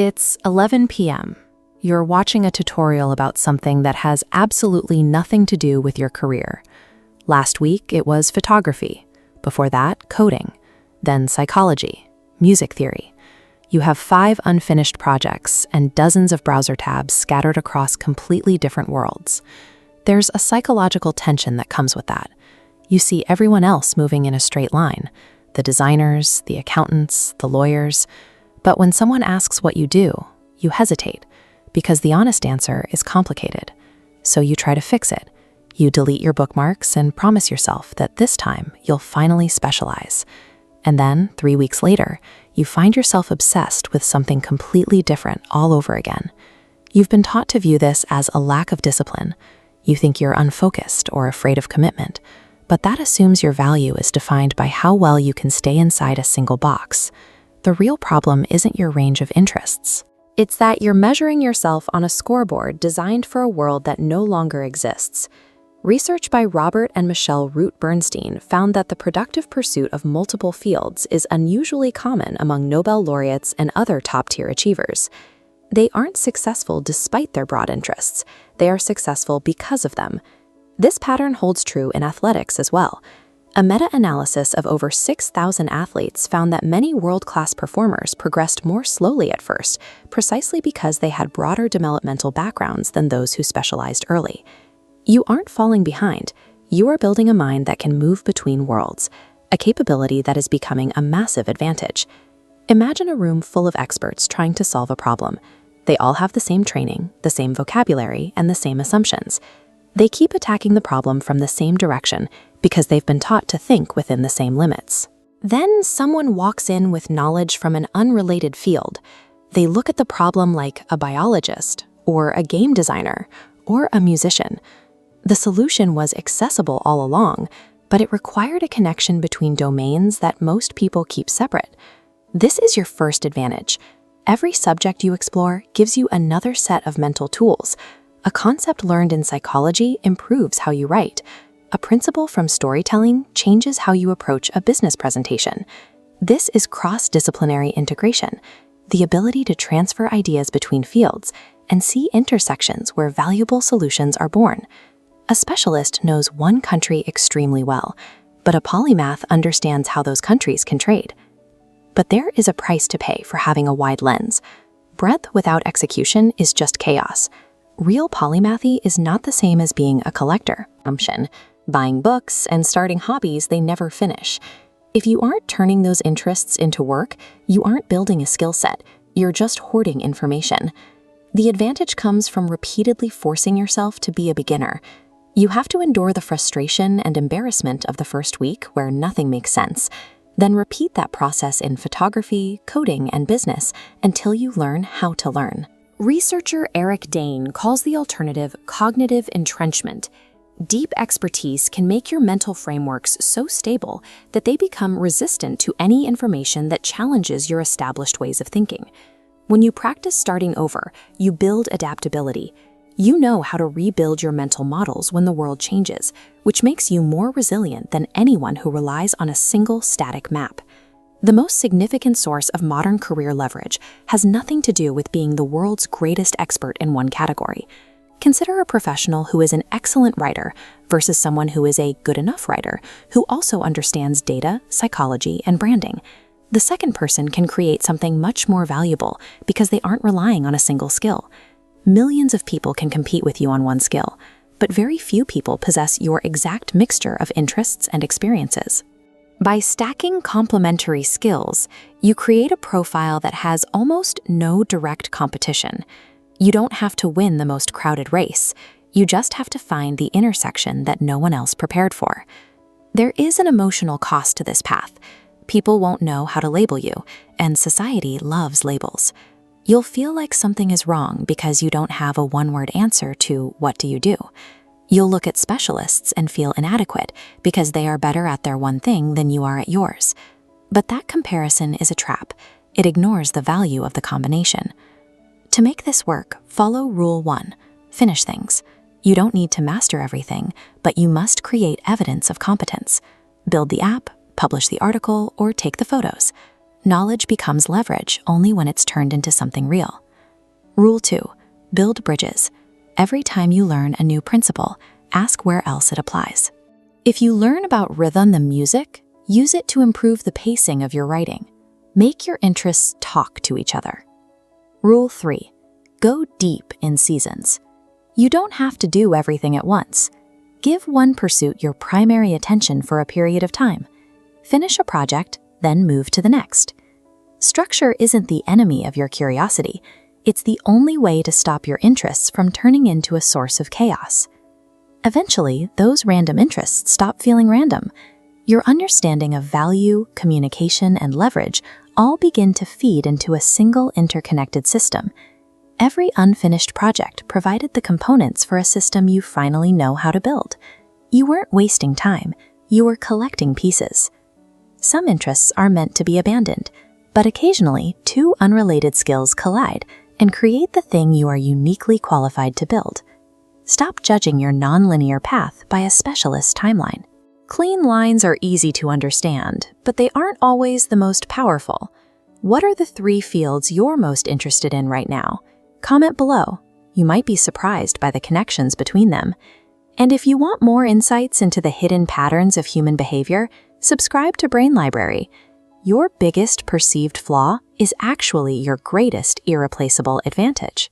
It's 11 p.m. You're watching a tutorial about something that has absolutely nothing to do with your career. Last week, it was photography. Before that, coding. Then psychology, music theory. You have 5 unfinished projects and dozens of browser tabs scattered across completely different worlds. There's a psychological tension that comes with that. You see everyone else moving in a straight line, the designers, the accountants, the lawyers. But when someone asks what you do, you hesitate, because the honest answer is complicated. So you try to fix it. You delete your bookmarks and promise yourself that this time you'll finally specialize. And then, 3 weeks later, you find yourself obsessed with something completely different all over again. You've been taught to view this as a lack of discipline. You think you're unfocused or afraid of commitment, but that assumes your value is defined by how well you can stay inside a single box. The real problem isn't your range of interests. It's that you're measuring yourself on a scoreboard designed for a world that no longer exists. Research by Robert and Michelle Root-Bernstein found that the productive pursuit of multiple fields is unusually common among Nobel laureates and other top-tier achievers. They aren't successful despite their broad interests. They are successful because of them. This pattern holds true in athletics as well. A meta-analysis of over 6,000 athletes found that many world-class performers progressed more slowly at first, precisely because they had broader developmental backgrounds than those who specialized early. You aren't falling behind. You are building a mind that can move between worlds, a capability that is becoming a massive advantage. Imagine a room full of experts trying to solve a problem. They all have the same training, the same vocabulary, and the same assumptions. They keep attacking the problem from the same direction because they've been taught to think within the same limits. Then someone walks in with knowledge from an unrelated field. They look at the problem like a biologist, or a game designer, or a musician. The solution was accessible all along, but it required a connection between domains that most people keep separate. This is your first advantage. Every subject you explore gives you another set of mental tools. A concept learned in psychology improves how you write. A principle from storytelling changes how you approach a business presentation. This is cross-disciplinary integration, the ability to transfer ideas between fields and see intersections where valuable solutions are born. A specialist knows one country extremely well, but a polymath understands how those countries can trade. But there is a price to pay for having a wide lens. Breadth without execution is just chaos. Real polymathy is not the same as being a collector. Buying books and starting hobbies they never finish. If you aren't turning those interests into work, you aren't building a skill set. You're just hoarding information. The advantage comes from repeatedly forcing yourself to be a beginner. You have to endure the frustration and embarrassment of the first week where nothing makes sense. Then repeat that process in photography, coding, and business until you learn how to learn. Researcher Eric Dane calls the alternative cognitive entrenchment. Deep expertise can make your mental frameworks so stable that they become resistant to any information that challenges your established ways of thinking. When you practice starting over, you build adaptability. You know how to rebuild your mental models when the world changes, which makes you more resilient than anyone who relies on a single static map. The most significant source of modern career leverage has nothing to do with being the world's greatest expert in one category. Consider a professional who is an excellent writer versus someone who is a good enough writer who also understands data, psychology, and branding. The second person can create something much more valuable because they aren't relying on a single skill. Millions of people can compete with you on one skill, but very few people possess your exact mixture of interests and experiences. By stacking complementary skills, you create a profile that has almost no direct competition. You don't have to win the most crowded race. You just have to find the intersection that no one else prepared for. There is an emotional cost to this path. People won't know how to label you, and society loves labels. You'll feel like something is wrong because you don't have a one-word answer to what do you do. You'll look at specialists and feel inadequate because they are better at their one thing than you are at yours. But that comparison is a trap. It ignores the value of the combination. To make this work, follow Rule 1. Finish things. You don't need to master everything, but you must create evidence of competence. Build the app, publish the article, or take the photos. knowledge becomes leverage only when it's turned into something real. Rule 2. Build bridges. Every time you learn a new principle, ask where else it applies. If you learn about rhythm and music, use it to improve the pacing of your writing. Make your interests talk to each other. Rule 3. Go deep in seasons. You don't have to do everything at once. Give one pursuit your primary attention for a period of time. Finish a project, then move to the next. Structure isn't the enemy of your curiosity. It's the only way to stop your interests from turning into a source of chaos. Eventually, those random interests stop feeling random. Your understanding of value, communication, and leverage all begin to feed into a single interconnected system. Every unfinished project provided the components for a system you finally know how to build. You weren't wasting time, you were collecting pieces. Some interests are meant to be abandoned, but occasionally two unrelated skills collide and create the thing you are uniquely qualified to build. Stop judging your nonlinear path by a specialist timeline. Clean lines are easy to understand, but they aren't always the most powerful. What are the 3 fields you're most interested in right now? Comment below. You might be surprised by the connections between them. And if you want more insights into the hidden patterns of human behavior, subscribe to Brain Library. Your biggest perceived flaw is actually your greatest irreplaceable advantage.